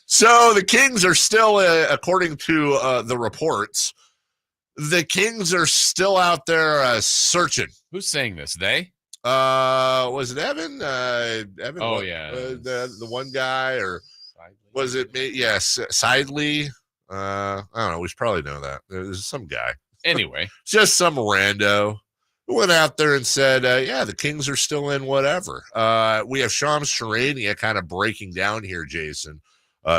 So the Kings are still, according to the reports, the Kings are still out there searching. Who's saying this? They? Was it Evan? Evan? Oh, yeah. The one guy, or was it me? Yes, Sidley. I don't know. We should probably know that. There's some guy. Anyway. Just some rando who went out there and said, yeah, the Kings are still in whatever. We have Shams Charania kind of breaking down here, Jason,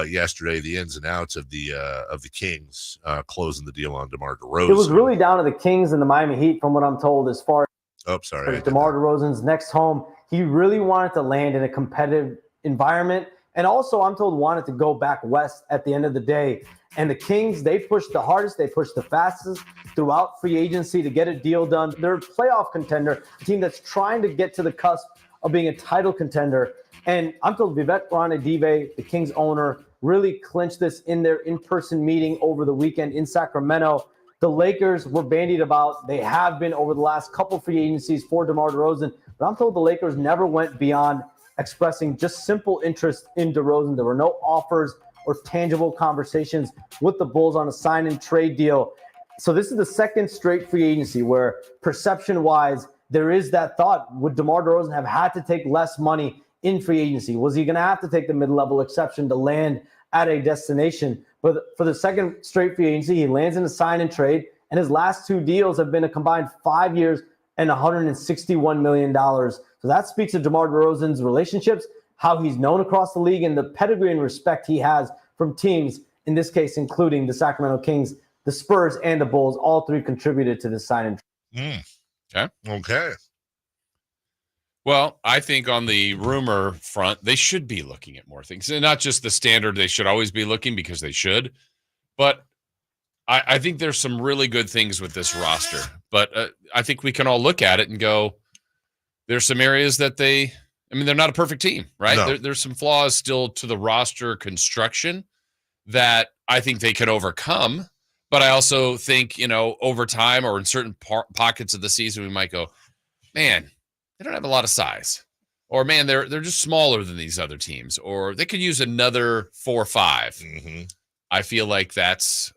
yesterday, the ins and outs of the Kings closing the deal on DeMar DeRozan. It was really down to the Kings and the Miami Heat, from what I'm told, as far as DeMar DeRozan's next home. He really wanted to land in a competitive environment, and also, I'm told, wanted to go back west at the end of the day. And the Kings, they pushed the hardest, they pushed the fastest throughout free agency to get a deal done. They're a playoff contender, a team that's trying to get to the cusp of being a title contender. And I'm told Vivek Ranadive, the Kings owner, really clinched this in their in-person meeting over the weekend in Sacramento. The Lakers were bandied about. They have been over the last couple free agencies for DeMar DeRozan. But I'm told the Lakers never went beyond expressing just simple interest in DeRozan. There were no offers or tangible conversations with the Bulls on a sign and trade deal. So this is the second straight free agency where, perception-wise, there is that thought, would DeMar DeRozan have had to take less money in free agency? Was he going to have to take the mid-level exception to land at a destination? But for the second straight free agency, he lands in a sign and trade, and his last two deals have been a combined 5 years and $161 million. So that speaks to DeMar DeRozan's relationships, how he's known across the league, and the pedigree and respect he has from teams, in this case, including the Sacramento Kings, the Spurs, and the Bulls. All three contributed to this sign and trade. Okay. Well, I think on the rumor front, they should be looking at more things. And not just the standard they should always be looking, because they should. But I think there's some really good things with this roster. But I think we can all look at it and go, there's some areas that they're not a perfect team, right? No. There's some flaws still to the roster construction that I think they could overcome. But I also think, over time or in certain pockets of the season, we might go, man, they don't have a lot of size. Or, man, they're just smaller than these other teams. Or they could use another 4 or 5. Mm-hmm. I feel like that's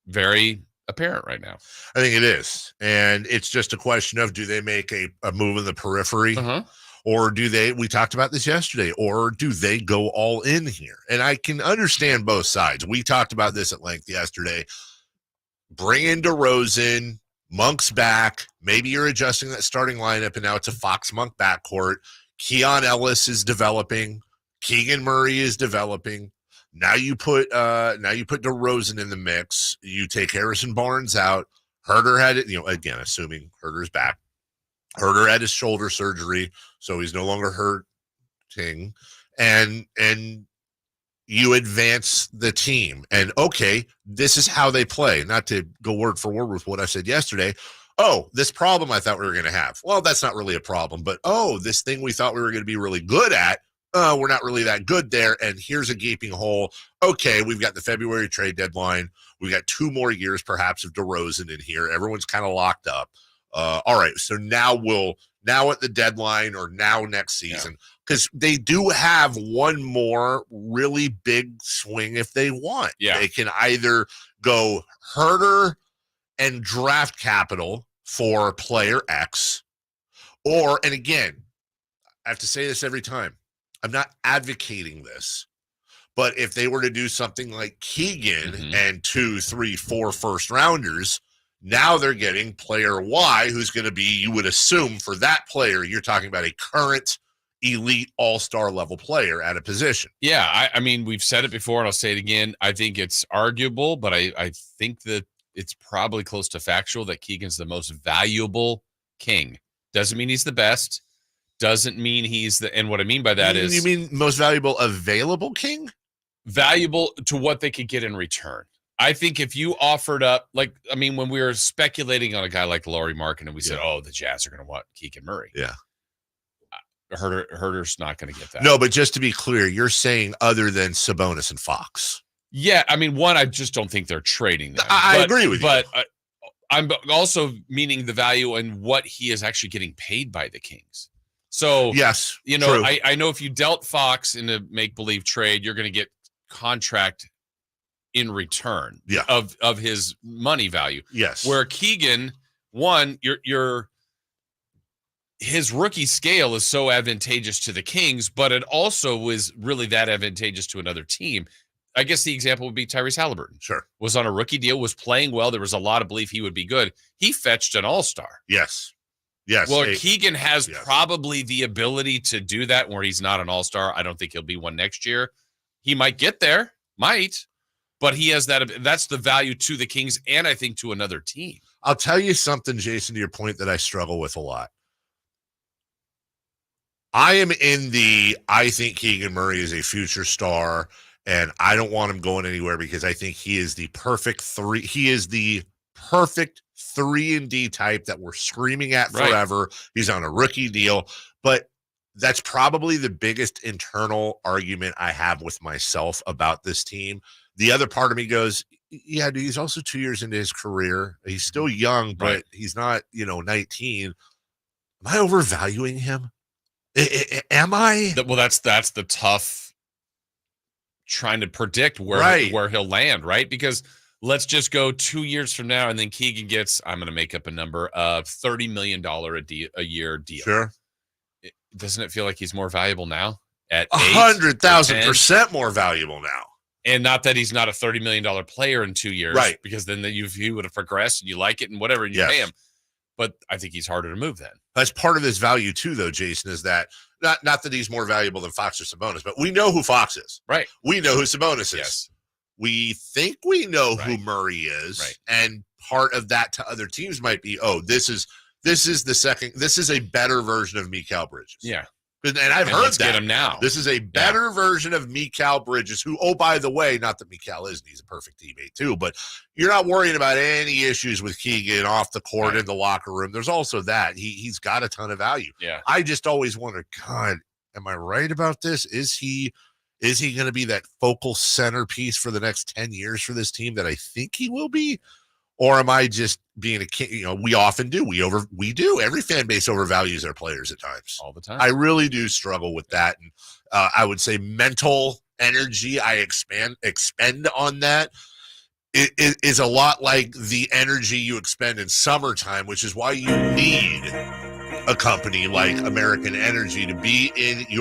very apparent right now. I think it is. And it's just a question of, do they make a move in the periphery? Uh-huh. Or we talked about this yesterday, or do they go all in here? And I can understand both sides. We talked about this at length yesterday. Bring in DeRozan, Monk's back. Maybe you're adjusting that starting lineup, and now it's a Fox-Monk backcourt. Keon Ellis is developing. Keegan Murray is developing. Now you put DeRozan in the mix. You take Harrison Barnes out. Herter had it, again, assuming Herter's back. Herter had his shoulder surgery, so he's no longer hurting. And you advance the team. And, okay, this is how they play. Not to go word for word with what I said yesterday. Oh, this problem I thought we were going to have. Well, that's not really a problem. But, this thing we thought we were going to be really good at, we're not really that good there. And here's a gaping hole. Okay, we've got the February trade deadline. We've got 2 more years, perhaps, of DeRozan in here. Everyone's kind of locked up. All right, so now at the deadline or now next season, because they do have one more really big swing if they want. Yeah. They can either go Herter and draft capital for player X, and again, I have to say this every time, I'm not advocating this, but if they were to do something like Keegan and 2, 3, 4 first rounders, now they're getting player Y, who's going to be, you would assume for that player, you're talking about a current elite all-star level player at a position. Yeah, I mean, we've said it before, and I'll say it again. I think it's arguable, but I think that it's probably close to factual that Keegan's the most valuable King. Doesn't mean he's the best. Doesn't mean he's and what I mean by that is... You mean most valuable available King? Valuable to what they could get in return. I think if you offered up, when we were speculating on a guy like Lauri Markkanen, and we said, the Jazz are going to want Keegan Murray. Yeah. Herter's not going to get that. No, but just to be clear, you're saying other than Sabonis and Fox. Yeah, one, I just don't think they're trading them. I agree with you. But I'm also meaning the value in what he is actually getting paid by the Kings. So, yes, you know, true. I know if you dealt Fox in a make-believe trade, you're going to get contract in return of his money value. Yes. Where Keegan, one, his rookie scale is so advantageous to the Kings, but it also was really that advantageous to another team. I guess the example would be Tyrese Halliburton. Sure. Was on a rookie deal, was playing well. There was a lot of belief he would be good. He fetched an all-star. Yes. Yes. Well, Keegan has probably the ability to do that where he's not an all-star. I don't think he'll be one next year. He might get there, but he has that. That's the value to the Kings and I think to another team. I'll tell you something, Jason, to your point that I struggle with a lot. I am I think Keegan Murray is a future star, and I don't want him going anywhere because I think he is the perfect 3. He is the perfect 3-and-D type that we're screaming at forever. Right. He's on a rookie deal, but that's probably the biggest internal argument I have with myself about this team. The other part of me goes, yeah, dude, he's also 2 years into his career. He's still young, but he's not, 19. Am I overvaluing him? Am I? Well, that's the tough trying to predict where he'll land, right? Because let's just go 2 years from now, and then Keegan gets, I'm going to make up a number, of $30 million a year deal. Sure. Doesn't it feel like he's more valuable now? At 100,000% more valuable now. And not that he's not a $30 million player in 2 years, right? Because then he would have progressed and you like it and whatever, and you pay him. But I think he's harder to move then. That's part of his value too, though, Jason, is that not that he's more valuable than Fox or Sabonis, but we know who Fox is. Right. We know who Sabonis is. Yes. We think we know who Murray is. Right. And part of that to other teams might be, this is a better version of Mikal Bridges. Yeah. And I've heard let's that. Get him now. This is a better version of Mikal Bridges, who, by the way, not that Mikal isn't, he's a perfect teammate too, but you're not worrying about any issues with Keegan off the court in the locker room. There's also that. He's got a ton of value. Yeah. I just always wonder, God, am I right about this? Is he going to be that focal centerpiece for the next 10 years for this team that I think he will be? Or am I just being we often do. We do. Every fan base overvalues their players at times. All the time. I really do struggle with that. And I would say mental energy I expend on that is a lot like the energy you expend in summertime, which is why you need a company like American Energy to be in your